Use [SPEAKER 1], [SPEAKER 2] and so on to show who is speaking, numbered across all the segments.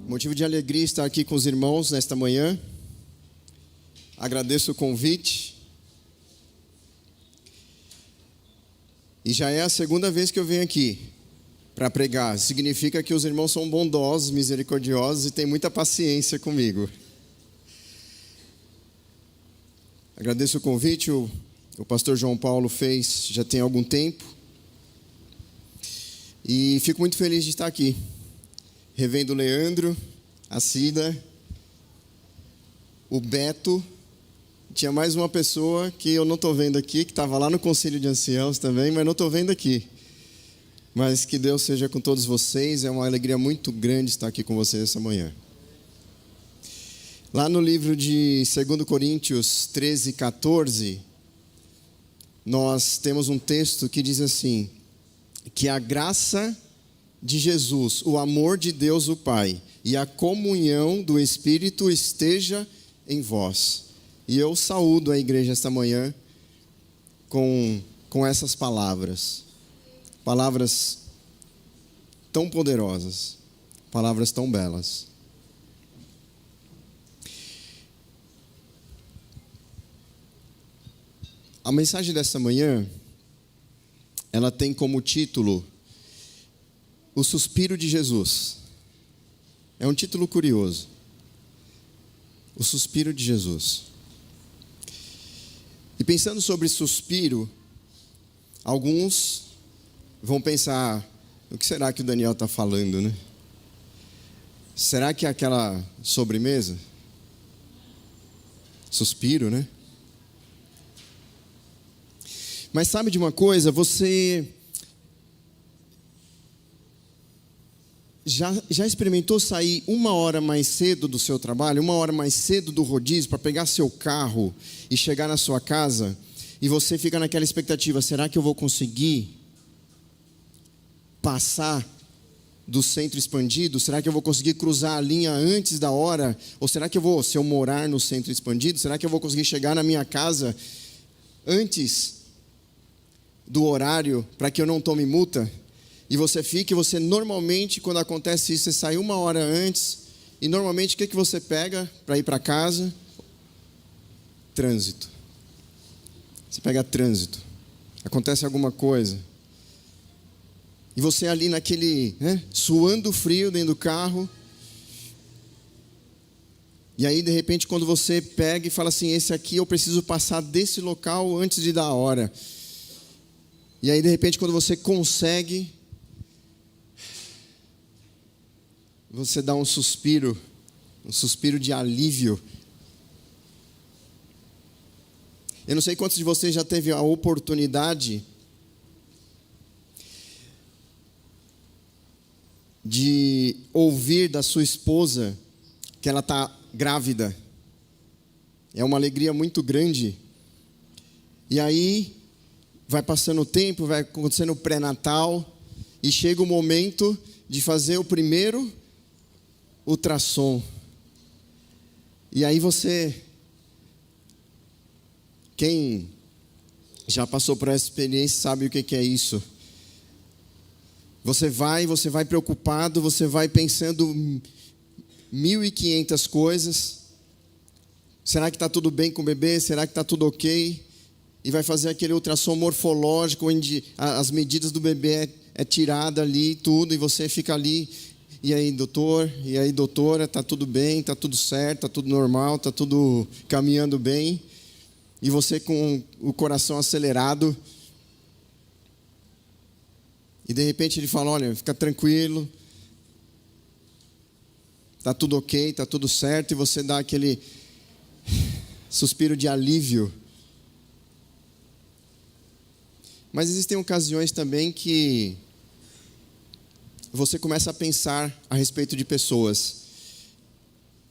[SPEAKER 1] Motivo de alegria estar aqui com os irmãos nesta manhã. Agradeço o convite. E já é a segunda vez que eu venho aqui para pregar. Significa que os irmãos são bondosos, misericordiosos e têm muita paciência comigo. Agradeço o convite. O pastor João Paulo fez já tem algum tempo. E fico muito feliz de estar aqui. Revendo o Leandro, a Cida, o Beto. Tinha mais uma pessoa que eu não estou vendo aqui, que estava lá no Conselho de Anciãos também, mas não estou vendo aqui. Mas que Deus seja com todos vocês. É uma alegria muito grande estar aqui com vocês essa manhã. Lá no livro de 2 Coríntios 13, 14, nós temos um texto que diz assim: que a graça de Jesus, o amor de Deus o Pai e a comunhão do Espírito esteja em vós. E eu saúdo a igreja esta manhã com essas palavras. Palavras tão poderosas, palavras tão belas. A mensagem desta manhã, ela tem como título O Suspiro de Jesus. É um título curioso. O Suspiro de Jesus. E pensando sobre suspiro, alguns vão pensar: o que será que o Daniel está falando, né? Será que é aquela sobremesa? Suspiro, né? Mas sabe de uma coisa? Você já experimentou sair 1 hora mais cedo do seu trabalho, 1 hora mais cedo do rodízio, para pegar seu carro e chegar na sua casa, e você fica naquela expectativa: será que eu vou conseguir passar do centro expandido? Será que eu vou conseguir cruzar a linha antes da hora? Ou será que se eu morar no centro expandido, será que eu vou conseguir chegar na minha casa antes do horário, para que eu não tome multa? E você normalmente, quando acontece isso, você sai 1 hora antes, e normalmente o que você pega para ir para casa? Trânsito. Você pega trânsito. Acontece alguma coisa. E você ali naquele, suando frio dentro do carro. E aí, de repente, quando você pega e fala assim: esse aqui eu preciso passar desse local antes de dar a hora. E aí, de repente, quando você consegue, você dá um suspiro de alívio. Eu não sei quantos de vocês já teve a oportunidade de ouvir da sua esposa que ela está grávida. É uma alegria muito grande. E aí, vai passando o tempo, vai acontecendo o pré-natal, e chega o momento de fazer o primeiro ultrassom. E aí quem já passou por essa experiência sabe o que é isso. Você vai preocupado, você vai pensando 1.500 coisas. Será que está tudo bem com o bebê? Será que está tudo ok? E vai fazer aquele ultrassom morfológico, onde as medidas do bebê é tirada ali, tudo, e você fica ali: e aí, doutor? E aí, doutora? Está tudo bem? Está tudo certo? Está tudo normal? Está tudo caminhando bem? E você com o coração acelerado. E de repente ele fala: olha, fica tranquilo, está tudo ok, está tudo certo. E você dá aquele suspiro de alívio. Mas existem ocasiões também que você começa a pensar a respeito de pessoas,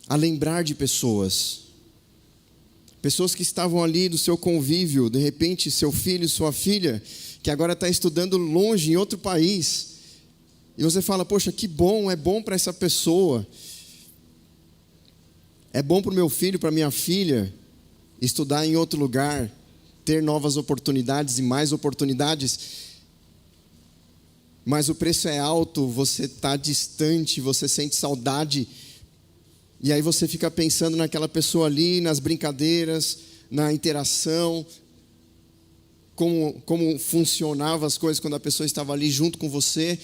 [SPEAKER 1] a lembrar de pessoas que estavam ali do seu convívio. De repente, seu filho, sua filha, que agora está estudando longe, em outro país, e você fala: poxa, que bom, é bom para essa pessoa, é bom para o meu filho, para a minha filha, estudar em outro lugar, ter novas oportunidades e mais oportunidades. Mas o preço é alto, você está distante, você sente saudade E aí você fica pensando naquela pessoa ali, nas brincadeiras, na interação, como funcionavam as coisas quando a pessoa estava ali junto com você,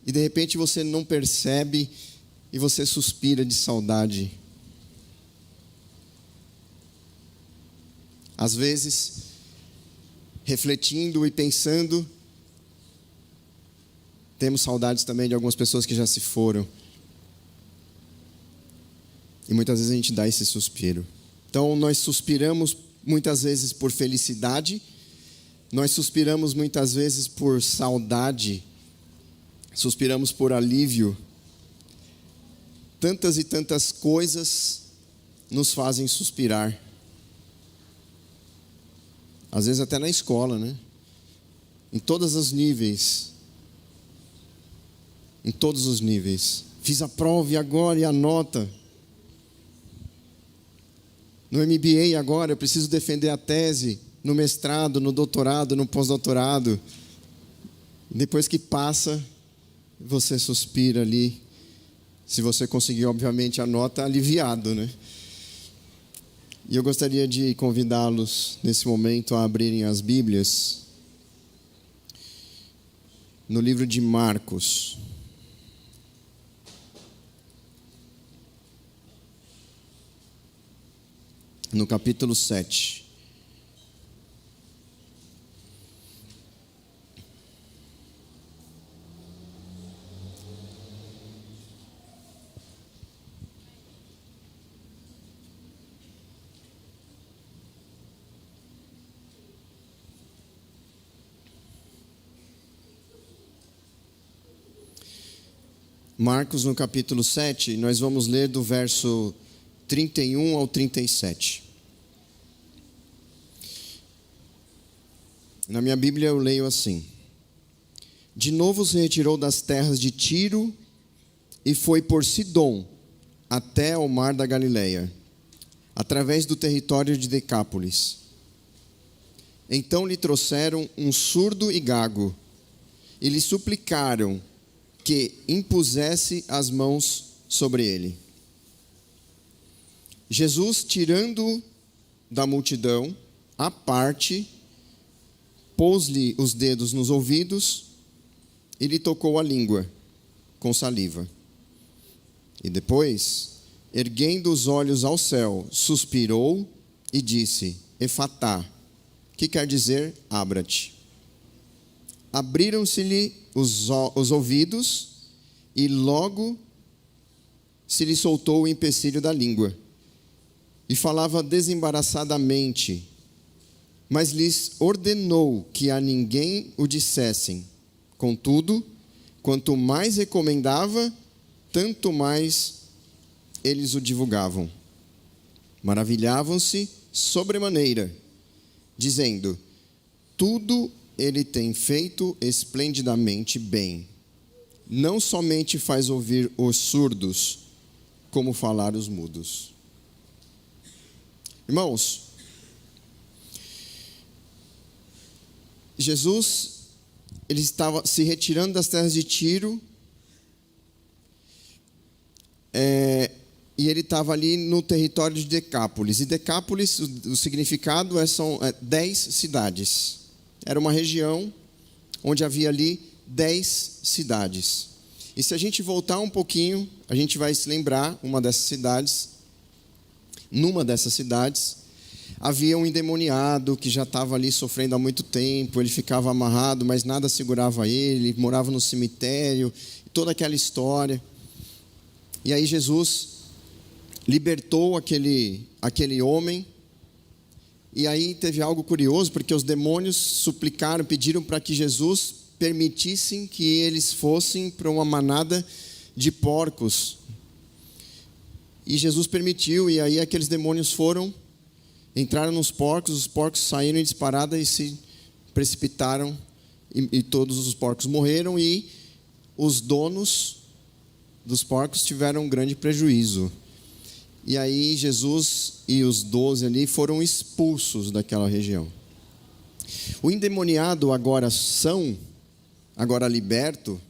[SPEAKER 1] e de repente você não percebe e você suspira de saudade. Às vezes, refletindo e pensando, temos saudades também de algumas pessoas que já se foram. E muitas vezes a gente dá esse suspiro. Então nós suspiramos muitas vezes por felicidade, nós suspiramos muitas vezes por saudade, suspiramos por alívio. Tantas e tantas coisas nos fazem suspirar. Às vezes até na escola, né? Em todos os níveis. Em todos os níveis. Fiz a prova e agora, e a nota? No MBA agora, eu preciso defender a tese. No mestrado, no doutorado, no pós-doutorado. Depois que passa, você suspira ali. Se você conseguir, obviamente, a nota, aliviado, né? E eu gostaria de convidá-los, nesse momento, a abrirem as Bíblias no livro de Marcos. No capítulo 7. Marcos, no capítulo 7, nós vamos ler do verso 31 ao 37. Na minha Bíblia eu leio assim: De novo se retirou das terras de Tiro e foi por Sidom até ao mar da Galileia, através do território de Decápolis. Então lhe trouxeram um surdo e gago e lhe suplicaram que impusesse as mãos sobre ele. Jesus, tirando-o da multidão, à parte, pôs-lhe os dedos nos ouvidos e lhe tocou a língua com saliva. E depois, erguendo os olhos ao céu, suspirou e disse: Efatá, que quer dizer abra-te. Abriram-se-lhe os ouvidos e logo se lhe soltou o empecilho da língua. E falava desembaraçadamente, mas lhes ordenou que a ninguém o dissessem. Contudo, quanto mais recomendava, tanto mais eles o divulgavam. Maravilhavam-se sobremaneira, dizendo: tudo ele tem feito esplendidamente bem. Não somente faz ouvir os surdos, como falar os mudos. Irmãos, Jesus, ele estava se retirando das terras de Tiro, e ele estava ali no território de Decápolis. E Decápolis, o significado são 10 cidades. Era uma região onde havia ali 10 cidades. E se a gente voltar um pouquinho, a gente vai se lembrar, numa dessas cidades, havia um endemoniado que já estava ali sofrendo há muito tempo. Ele ficava amarrado, mas nada segurava ele, morava no cemitério, toda aquela história. E aí Jesus libertou aquele homem. E aí teve algo curioso, porque os demônios suplicaram, pediram para que Jesus permitissem que eles fossem para uma manada de porcos. E Jesus permitiu, e aí aqueles demônios entraram nos porcos, os porcos saíram em disparada e se precipitaram, e todos os porcos morreram, e os donos dos porcos tiveram um grande prejuízo. E aí Jesus e os 12 ali foram expulsos daquela região. O endemoniado agora liberto,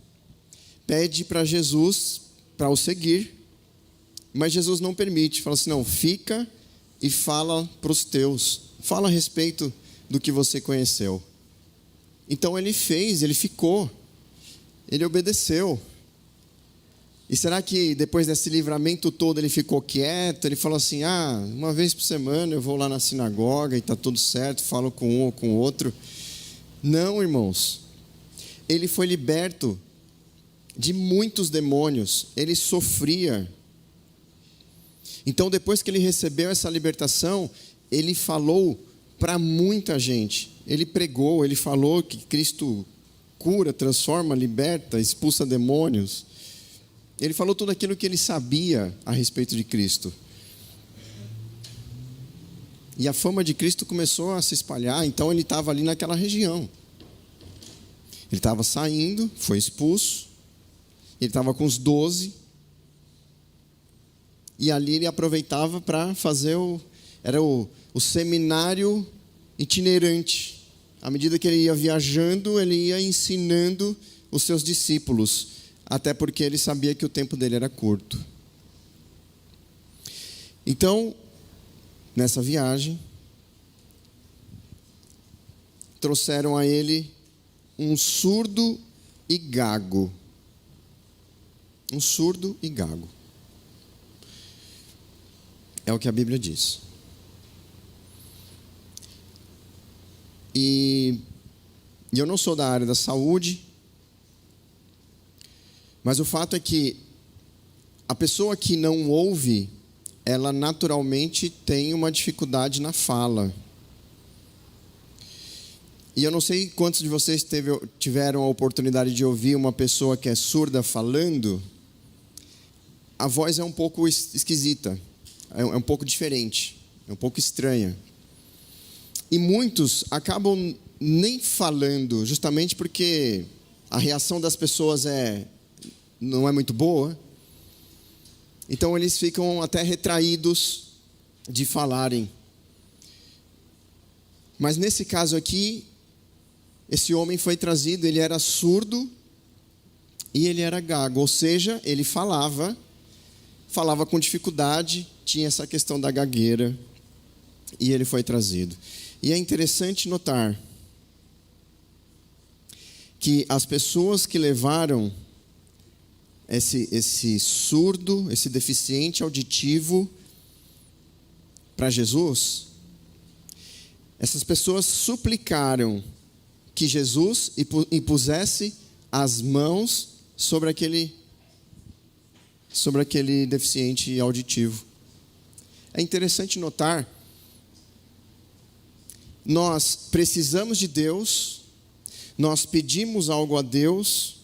[SPEAKER 1] pede para Jesus para o seguir. Mas Jesus não permite, fala assim, não, fica e fala para os teus, fala a respeito do que você conheceu. Então ele fez, ele ficou, ele obedeceu. E será que depois desse livramento todo ele ficou quieto? Ele falou assim, uma vez por semana eu vou lá na sinagoga e está tudo certo, falo com um ou com o outro. Não, irmãos. Ele foi liberto de muitos demônios, ele sofria. Então depois que ele recebeu essa libertação, ele falou para muita gente. Ele pregou, ele falou que Cristo cura, transforma, liberta, expulsa demônios. Ele falou tudo aquilo que ele sabia a respeito de Cristo. E a fama de Cristo começou a se espalhar, então ele estava ali naquela região. Ele estava saindo, foi expulso, ele estava com os 12, e ali ele aproveitava para fazer o seminário itinerante. À medida que ele ia viajando, ele ia ensinando os seus discípulos, até porque ele sabia que o tempo dele era curto. Então, nessa viagem, trouxeram a ele um surdo e gago. Um surdo e gago. É o que a Bíblia diz. E eu não sou da área da saúde, mas o fato é que a pessoa que não ouve, ela naturalmente tem uma dificuldade na fala. E eu não sei quantos de vocês tiveram a oportunidade de ouvir uma pessoa que é surda falando. A voz é um pouco esquisita, é um pouco diferente, é um pouco estranha. E muitos acabam nem falando, justamente porque a reação das pessoas não é muito boa. Então eles ficam até retraídos de falarem. Mas nesse caso aqui, esse homem foi trazido, ele era surdo e ele era gago, ou seja, ele falava com dificuldade, tinha essa questão da gagueira, e ele foi trazido. E é interessante notar que as pessoas que levaram esse surdo, esse deficiente auditivo para Jesus, essas pessoas suplicaram que Jesus impusesse as mãos sobre aquele deficiente auditivo. É interessante notar, nós precisamos de Deus, nós pedimos algo a Deus,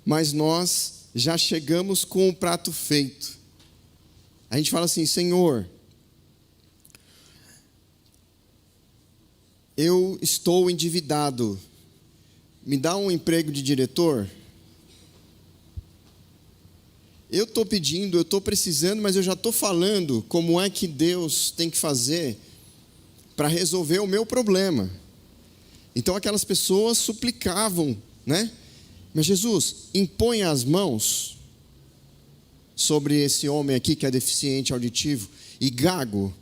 [SPEAKER 1] mas nós já chegamos com o prato feito. A gente fala assim, Senhor, eu estou endividado, me dá um emprego de diretor? Eu estou pedindo, eu estou precisando, mas eu já estou falando como é que Deus tem que fazer para resolver o meu problema. Então aquelas pessoas suplicavam, né? Mas Jesus, impõe as mãos sobre esse homem aqui que é deficiente auditivo e gago.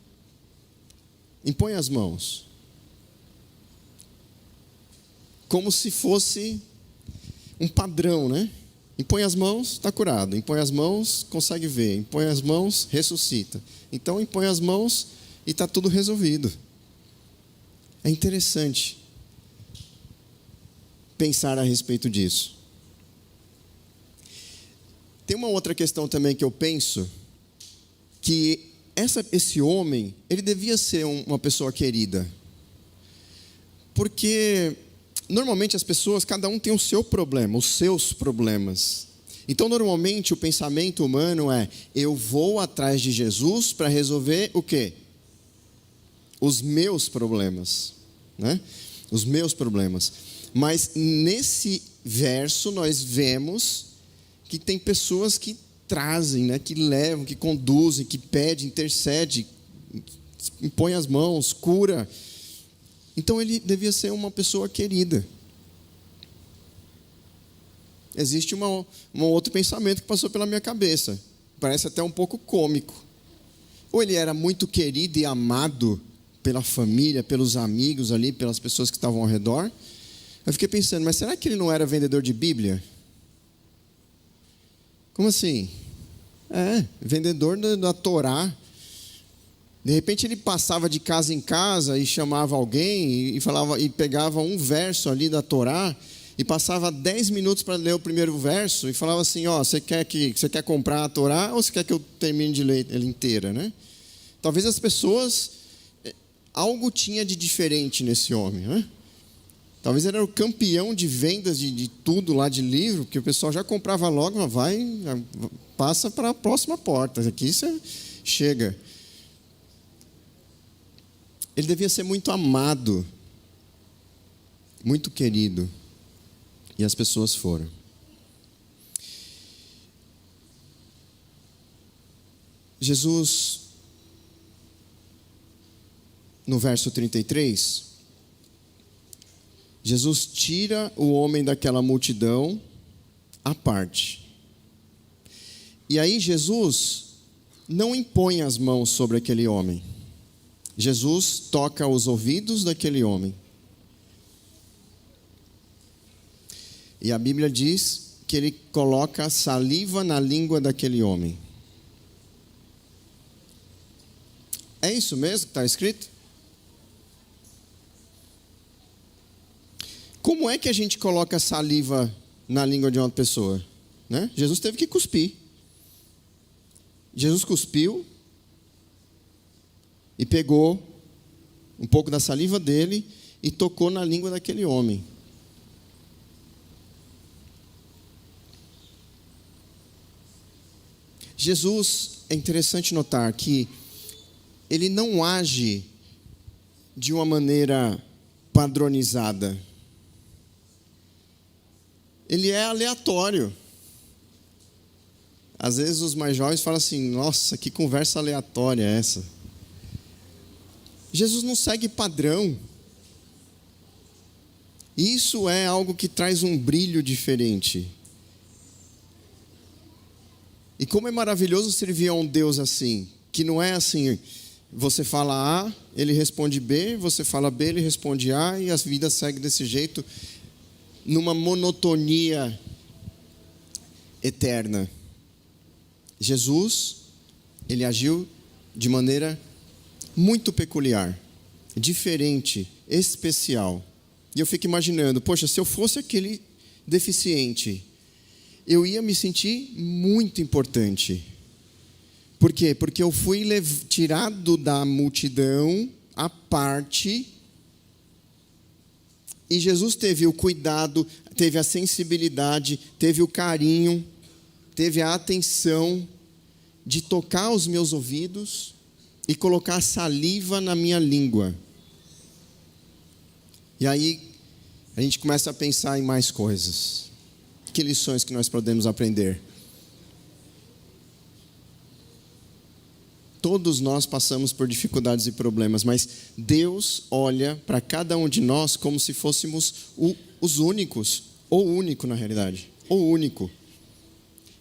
[SPEAKER 1] Impõe as mãos. Como se fosse um padrão, né? Impõe as mãos, está curado. Impõe as mãos, consegue ver. Impõe as mãos, ressuscita. Então impõe as mãos e está tudo resolvido. É interessante pensar a respeito disso. Tem uma outra questão também que eu penso, que esse homem, ele devia ser uma pessoa querida. Porque normalmente as pessoas, cada um tem o seu problema, os seus problemas. Então normalmente o pensamento humano é, eu vou atrás de Jesus para resolver o quê? Os meus problemas, né? Os meus problemas. Mas nesse verso nós vemos que tem pessoas que trazem, né? Que levam, que conduzem, que pedem, intercedem, impõem as mãos, cura. Então ele devia ser uma pessoa querida. Existe um outro pensamento que passou pela minha cabeça. parece até um pouco cômico. Ou ele era muito querido e amado pela família, pelos amigos ali, pelas pessoas que estavam ao redor. Eu fiquei pensando, mas será que ele não era vendedor de Bíblia? Como assim? Vendedor da Torá. De repente ele passava de casa em casa e chamava alguém e falava, e pegava um verso ali da Torá e passava 10 minutos para ler o primeiro verso e falava assim, você quer comprar a Torá ou você quer que eu termine de ler ela inteira, né? Talvez as pessoas, algo tinha de diferente nesse homem, né? Talvez ele era o campeão de vendas de tudo lá de livro, porque o pessoal já comprava logo, passa para a próxima porta, aqui você chega. Ele devia ser muito amado, muito querido, e as pessoas foram. Jesus, no verso 33, Jesus tira o homem daquela multidão à parte. E aí Jesus não impõe as mãos sobre aquele homem. Jesus toca os ouvidos daquele homem. E a Bíblia diz que ele coloca saliva na língua daquele homem. É isso mesmo que está escrito? Como é que a gente coloca saliva na língua de uma pessoa? Né? Jesus teve que cuspir. Jesus cuspiu e pegou um pouco da saliva dele e tocou na língua daquele homem. Jesus, é interessante notar que ele não age de uma maneira padronizada. Ele é aleatório. Às vezes os mais jovens falam assim, nossa, que conversa aleatória é essa? Jesus não segue padrão. Isso é algo que traz um brilho diferente. E como é maravilhoso servir a um Deus assim, que não é assim, você fala A, ele responde B, você fala B, ele responde A, e a vida segue desse jeito, numa monotonia eterna. Jesus, ele agiu de maneira muito peculiar, diferente, especial. E eu fico imaginando, poxa, se eu fosse aquele deficiente, eu ia me sentir muito importante. Por quê? Porque eu fui tirado da multidão à parte, e Jesus teve o cuidado, teve a sensibilidade, teve o carinho, teve a atenção de tocar os meus ouvidos e colocar saliva na minha língua. E aí a gente começa a pensar em mais coisas. Que lições que nós podemos aprender? Todos nós passamos por dificuldades e problemas, mas Deus olha para cada um de nós como se fôssemos os únicos, ou único na realidade, ou único.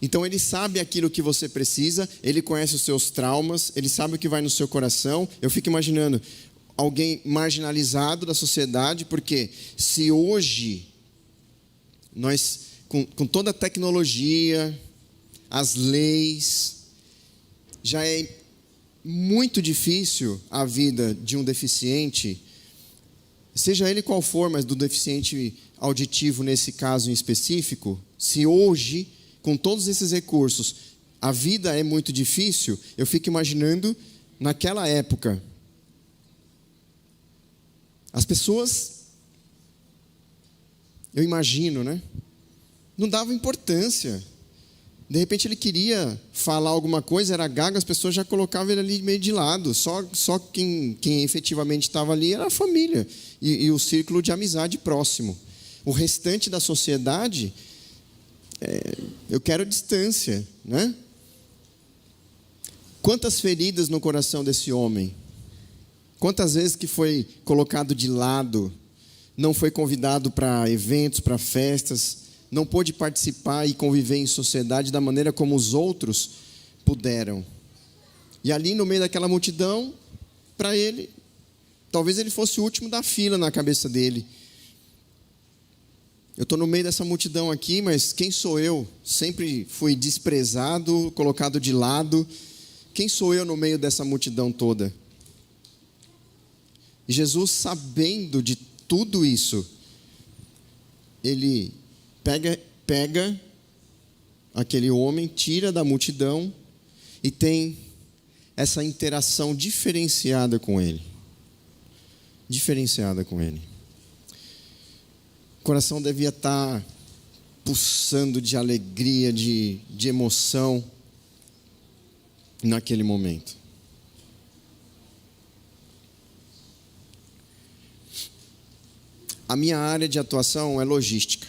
[SPEAKER 1] Então Ele sabe aquilo que você precisa, Ele conhece os seus traumas, Ele sabe o que vai no seu coração. Eu fico imaginando alguém marginalizado da sociedade, porque se hoje nós, com toda a tecnologia, as leis, já é muito difícil a vida de um deficiente, seja ele qual for, mas do deficiente auditivo nesse caso em específico, se hoje, com todos esses recursos, a vida é muito difícil, eu fico imaginando naquela época. As pessoas, eu imagino, né? Não davam importância. De repente ele queria falar alguma coisa, era gago, as pessoas já colocavam ele ali meio de lado. Só quem efetivamente estava ali era a família e o círculo de amizade próximo. O restante da sociedade, eu quero distância, né? Quantas feridas no coração desse homem? Quantas vezes que foi colocado de lado, não foi convidado para eventos, para festas, não pôde participar e conviver em sociedade da maneira como os outros puderam. E ali no meio daquela multidão, para ele, talvez ele fosse o último da fila na cabeça dele. Eu estou no meio dessa multidão aqui, mas quem sou eu? Sempre fui desprezado, colocado de lado. Quem sou eu no meio dessa multidão toda? E Jesus, sabendo de tudo isso, ele pega aquele homem, tira da multidão e tem essa interação diferenciada com ele. Diferenciada com ele. O coração devia estar pulsando de alegria, de emoção naquele momento. A minha área de atuação é logística.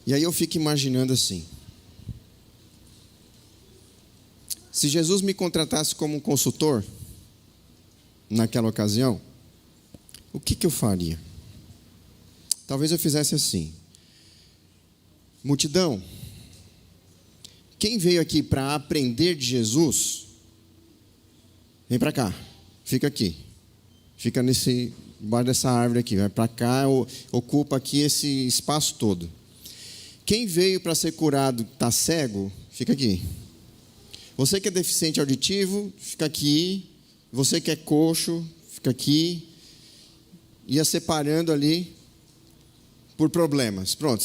[SPEAKER 1] E aí eu fico imaginando assim: se Jesus me contratasse como um consultor, naquela ocasião, o que eu faria? Talvez eu fizesse assim: multidão, quem veio aqui para aprender de Jesus, vem para cá, fica aqui. Fica debaixo dessa árvore aqui, vai para cá, ocupa aqui esse espaço todo. Quem veio para ser curado, está cego, fica aqui. Você que é deficiente auditivo, fica aqui. Você que é coxo, fica aqui. Ia separando ali por problemas. Pronto,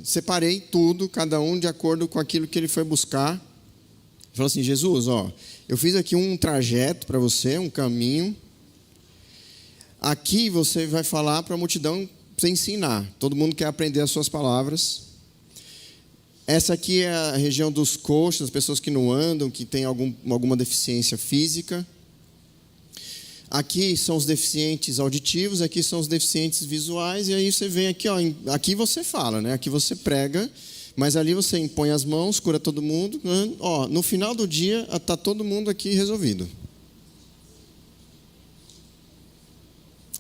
[SPEAKER 1] separei tudo, cada um de acordo com aquilo que ele foi buscar. Falou assim: Jesus, eu fiz aqui um trajeto para você, um caminho. Aqui você vai falar para a multidão, para você ensinar. Todo mundo quer aprender as suas palavras. Essa aqui é a região dos coxos, as pessoas que não andam, que têm alguma deficiência física. Aqui são os deficientes auditivos, aqui são os deficientes visuais. E aí você vem aqui, aqui você fala, né? Aqui você prega, mas ali você impõe as mãos, cura todo mundo. No final do dia está todo mundo aqui resolvido.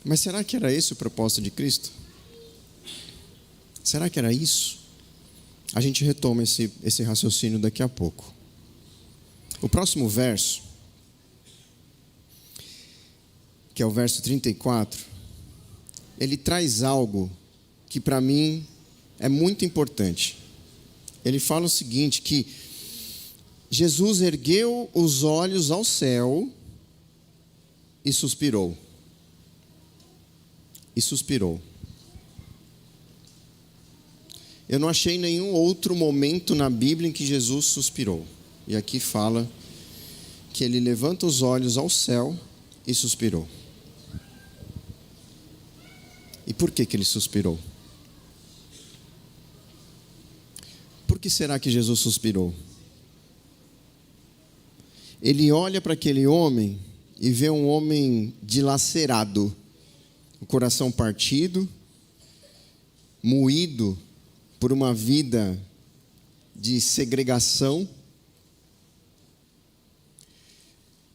[SPEAKER 1] Mas será que era esse o propósito de Cristo? Será que era isso? A gente retoma esse raciocínio daqui a pouco. O próximo verso, que é o verso 34, ele traz algo que para mim é muito importante. Ele fala o seguinte, que Jesus ergueu os olhos ao céu e suspirou. E suspirou. Eu não achei nenhum outro momento na Bíblia em que Jesus suspirou. E aqui fala que ele levanta os olhos ao céu e suspirou. E por que ele suspirou? Por que será que Jesus suspirou? Ele olha para aquele homem e vê um homem dilacerado, o coração partido, moído por uma vida de segregação.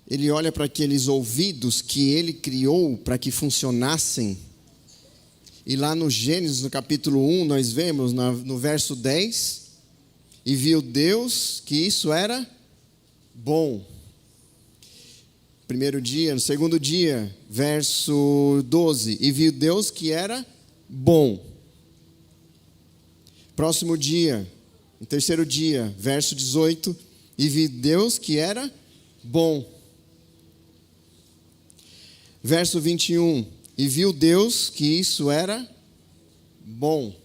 [SPEAKER 1] Ele olha para aqueles ouvidos que ele criou para que funcionassem. E lá no Gênesis, no capítulo 1, nós vemos no verso 10, e viu Deus que isso era bom. Primeiro dia, no segundo dia, verso 12, e viu Deus que era bom. Próximo dia, no terceiro dia, verso 18, e viu Deus que era bom. Verso 21, e viu Deus que isso era bom.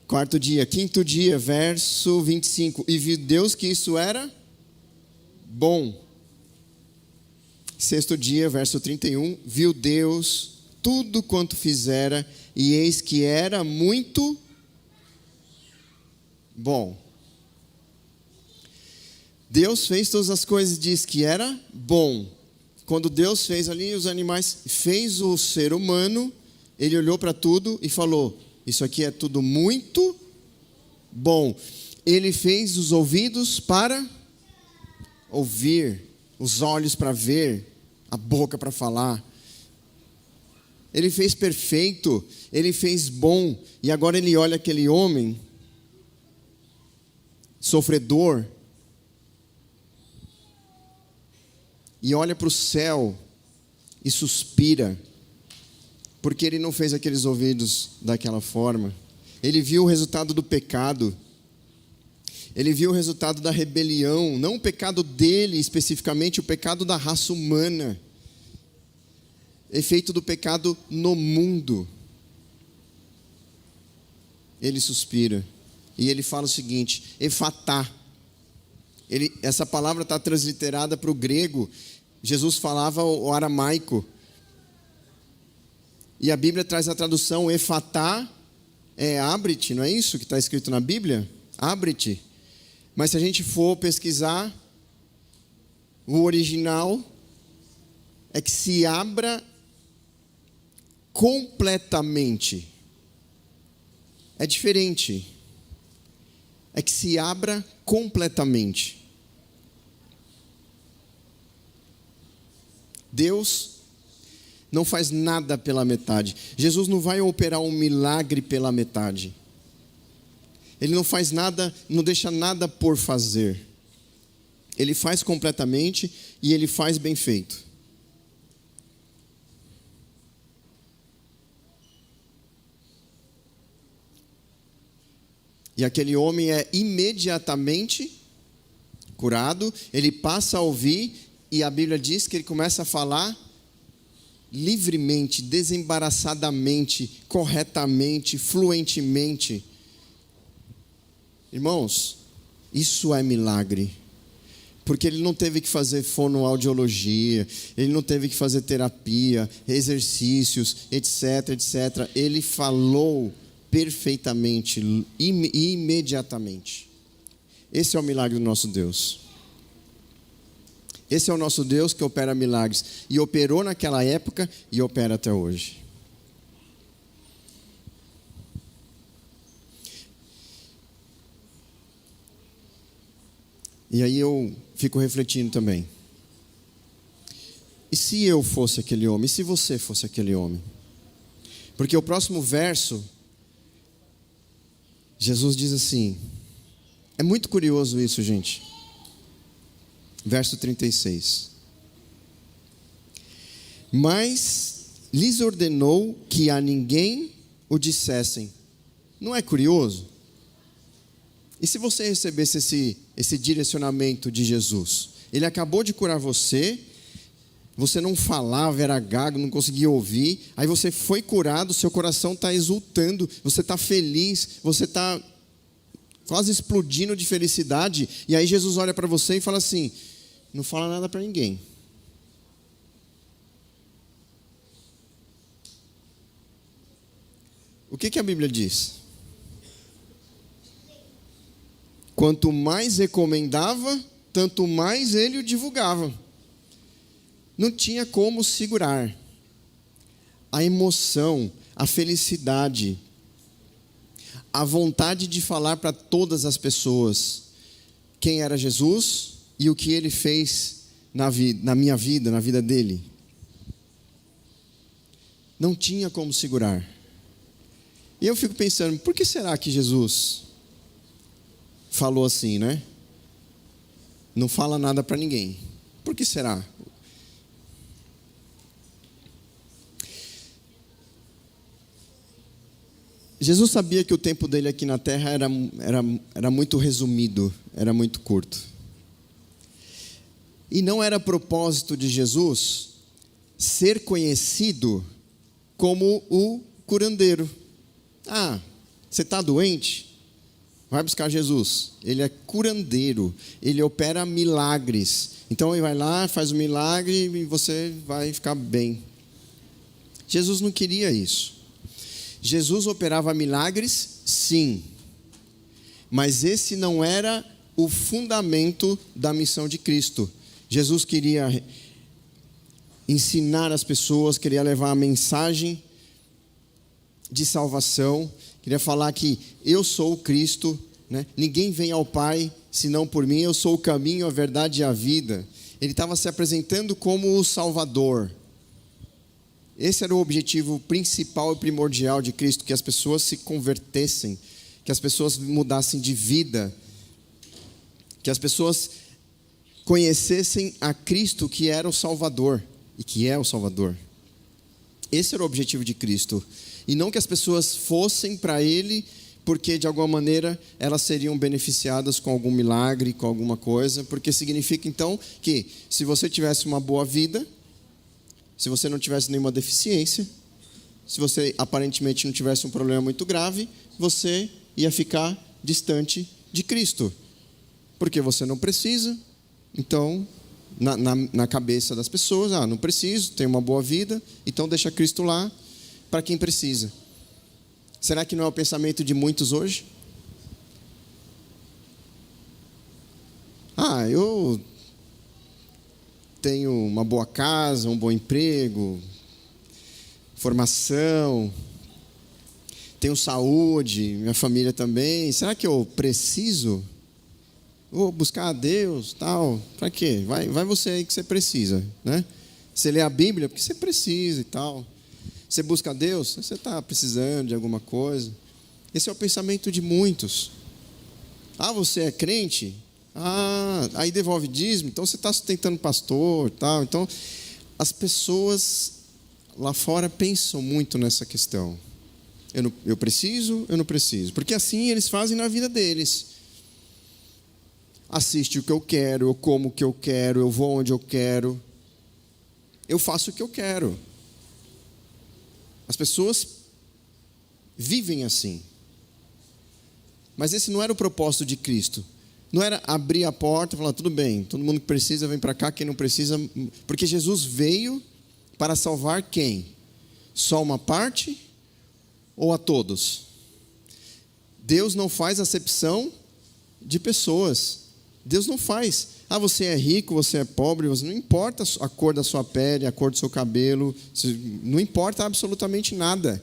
[SPEAKER 1] Quarto dia, quinto dia, verso 25, e viu Deus que isso era bom. Sexto dia, verso 31, viu Deus tudo quanto fizera, e eis que era muito bom. Deus fez todas as coisas e diz que era bom. Quando Deus fez ali os animais, fez o ser humano, ele olhou para tudo e falou: isso aqui é tudo muito bom. Ele fez os ouvidos para ouvir, os olhos para ver, a boca para falar. Ele fez perfeito, ele fez bom. E agora ele olha aquele homem sofredor, e olha para o céu e suspira, porque ele não fez aqueles ouvidos daquela forma. Ele viu o resultado do pecado, ele viu o resultado da rebelião, não o pecado dele especificamente, o pecado da raça humana, efeito do pecado no mundo. Ele suspira e ele fala o seguinte: efatá. Essa palavra está transliterada para o grego. Jesus falava o aramaico, e a Bíblia traz a tradução efatá, abre-te, não é isso que está escrito na Bíblia? Abre-te. Mas se a gente for pesquisar, o original é que se abra completamente. É diferente. É que se abra completamente. Deus não faz nada pela metade. Jesus não vai operar um milagre pela metade. Ele não faz nada, não deixa nada por fazer. Ele faz completamente e ele faz bem feito. E aquele homem é imediatamente curado, ele passa a ouvir, e a Bíblia diz que ele começa a falar livremente, desembaraçadamente, corretamente, fluentemente. Irmãos, isso é milagre. Porque ele não teve que fazer fonoaudiologia, ele não teve que fazer terapia, exercícios, etc, etc. Ele falou perfeitamente e imediatamente. Esse é o milagre do nosso Deus. Esse é o nosso Deus que opera milagres. E operou naquela época e opera até hoje. E aí eu fico refletindo também. E se eu fosse aquele homem? E se você fosse aquele homem? Porque o próximo verso, Jesus diz assim, é muito curioso isso, gente. Verso 36. Mas lhes ordenou que a ninguém o dissessem. Não é curioso? E se você recebesse esse direcionamento de Jesus? Ele acabou de curar você, você não falava, era gago, não conseguia ouvir, aí você foi curado, seu coração está exultando, você está feliz, você está quase explodindo de felicidade, e aí Jesus olha para você e fala assim, não fala nada para ninguém. O que a Bíblia diz? Quanto mais recomendava, tanto mais ele o divulgava. Não tinha como segurar. A emoção, a felicidade, a vontade de falar para todas as pessoas quem era Jesus e o que ele fez na minha vida, na vida dele. Não tinha como segurar. E eu fico pensando, por que será que Jesus falou assim, né? Não fala nada para ninguém. Por que será? Jesus sabia que o tempo dele aqui na terra era muito resumido, era muito curto. E não era propósito de Jesus ser conhecido como o curandeiro. Ah, você está doente? Vai buscar Jesus. Ele é curandeiro, ele opera milagres. Então ele vai lá, faz o milagre e você vai ficar bem. Jesus não queria isso. Jesus operava milagres, sim, mas esse não era o fundamento da missão de Cristo. Jesus queria ensinar as pessoas, queria levar a mensagem de salvação, queria falar que eu sou o Cristo, né? Ninguém vem ao Pai senão por mim, eu sou o caminho, a verdade e a vida. Ele estava se apresentando como o Salvador. Esse era o objetivo principal e primordial de Cristo, que as pessoas se convertessem, que as pessoas mudassem de vida. Que as pessoas conhecessem a Cristo, que era o Salvador e que é o Salvador. Esse era o objetivo de Cristo. E não que as pessoas fossem para Ele porque de alguma maneira elas seriam beneficiadas com algum milagre, com alguma coisa, porque significa então que se você tivesse uma boa vida, se você não tivesse nenhuma deficiência, se você aparentemente não tivesse um problema muito grave, você ia ficar distante de Cristo, porque você não precisa. Então, na cabeça das pessoas, não preciso, tenho uma boa vida, então deixa Cristo lá para quem precisa. Será que não é o pensamento de muitos hoje? Eu tenho uma boa casa, um bom emprego, formação, tenho saúde, minha família também. Será que eu preciso? Vou buscar a Deus, tal. Para quê? Vai você aí que você precisa, né? Você lê a Bíblia porque você precisa e tal. Você busca a Deus, você está precisando de alguma coisa. Esse é o pensamento de muitos. Você é crente? Aí devolve dízimo, então você está sustentando pastor, tal. Então, as pessoas lá fora pensam muito nessa questão. Eu preciso, eu não preciso. Porque assim eles fazem na vida deles. Assiste o que eu quero, eu como o que eu quero, eu vou onde eu quero. Eu faço o que eu quero. As pessoas vivem assim. Mas esse não era o propósito de Cristo. Não era abrir a porta e falar, tudo bem, todo mundo que precisa vem para cá, quem não precisa... Porque Jesus veio para salvar quem? Só uma parte ou a todos? Deus não faz acepção de pessoas. Deus não faz. Você é rico, você é pobre, não importa a cor da sua pele, a cor do seu cabelo, não importa absolutamente nada.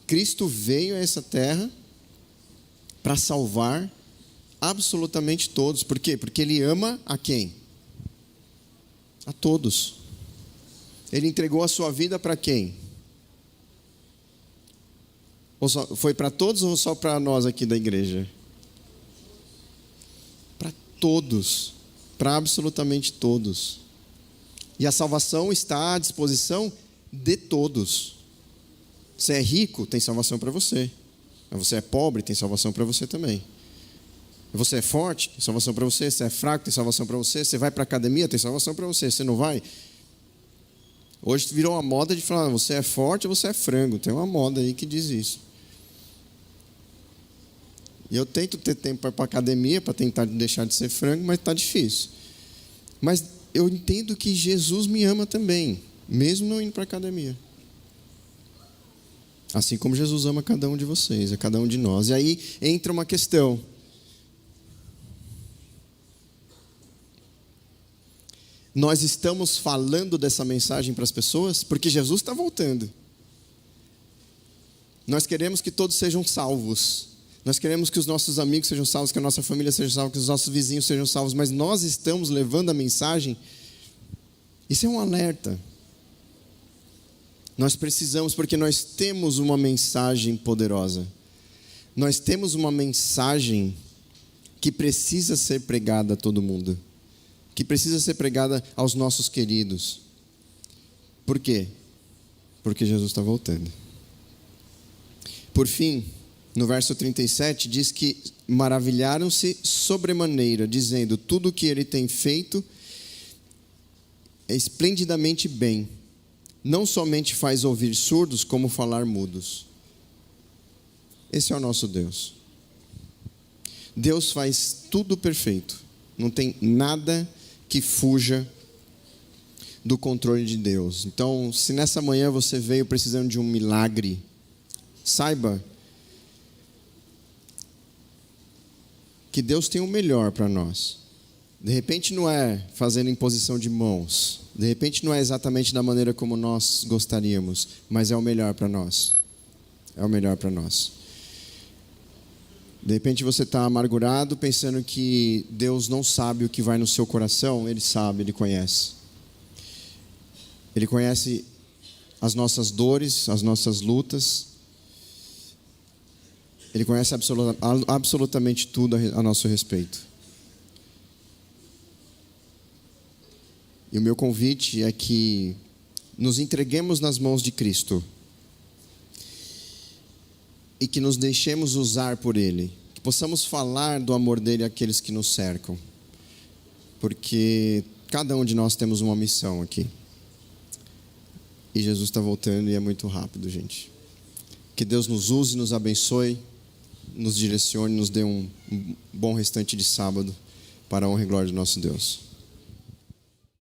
[SPEAKER 1] Cristo veio a essa terra para salvar absolutamente todos. Por quê? Porque Ele ama a quem? A todos. Ele entregou a sua vida para quem? Foi para todos ou só para nós aqui da igreja? Todos, para absolutamente todos. E a salvação está à disposição de todos. Você é rico, tem salvação para você. Você é pobre, tem salvação para você também. Você é forte, tem salvação para você. Você é fraco, tem salvação para você. Você vai para a academia, tem salvação para você. Você não vai? Hoje virou uma moda de falar, você é forte ou você é frango. Tem uma moda aí que diz isso. E eu tento ter tempo para ir para a academia, para tentar deixar de ser frango, mas está difícil. Mas eu entendo que Jesus me ama também, mesmo não indo para a academia. Assim como Jesus ama cada um de vocês, a cada um de nós. E aí entra uma questão. Nós estamos falando dessa mensagem para as pessoas porque Jesus está voltando. Nós queremos que todos sejam salvos. Nós queremos que os nossos amigos sejam salvos, que a nossa família seja salva, que os nossos vizinhos sejam salvos, mas nós estamos levando a mensagem. Isso é um alerta. Nós precisamos, porque nós temos uma mensagem poderosa. Nós temos uma mensagem que precisa ser pregada a todo mundo, que precisa ser pregada aos nossos queridos. Por quê? Porque Jesus está voltando. Por fim, no verso 37, diz que maravilharam-se sobremaneira, dizendo, tudo o que ele tem feito é esplendidamente bem. Não somente faz ouvir surdos, como falar mudos. Esse é o nosso Deus. Deus faz tudo perfeito. Não tem nada que fuja do controle de Deus. Então, se nessa manhã você veio precisando de um milagre, saiba que Deus tem o melhor para nós. De repente não é fazendo imposição de mãos. De repente não é exatamente da maneira como nós gostaríamos. Mas é o melhor para nós. É o melhor para nós. De repente você está amargurado, pensando que Deus não sabe o que vai no seu coração. Ele sabe, Ele conhece. Ele conhece as dores, as nossas lutas. Ele conhece absolutamente tudo a nosso respeito. E o meu convite é que nos entreguemos nas mãos de Cristo e que nos deixemos usar por Ele, que possamos falar do amor dele àqueles que nos cercam, porque cada um de nós temos uma missão aqui. E Jesus está voltando e é muito rápido, gente. Que Deus nos use, nos abençoe, nos direcione, nos dê um bom restante de sábado para a honra e glória do nosso Deus.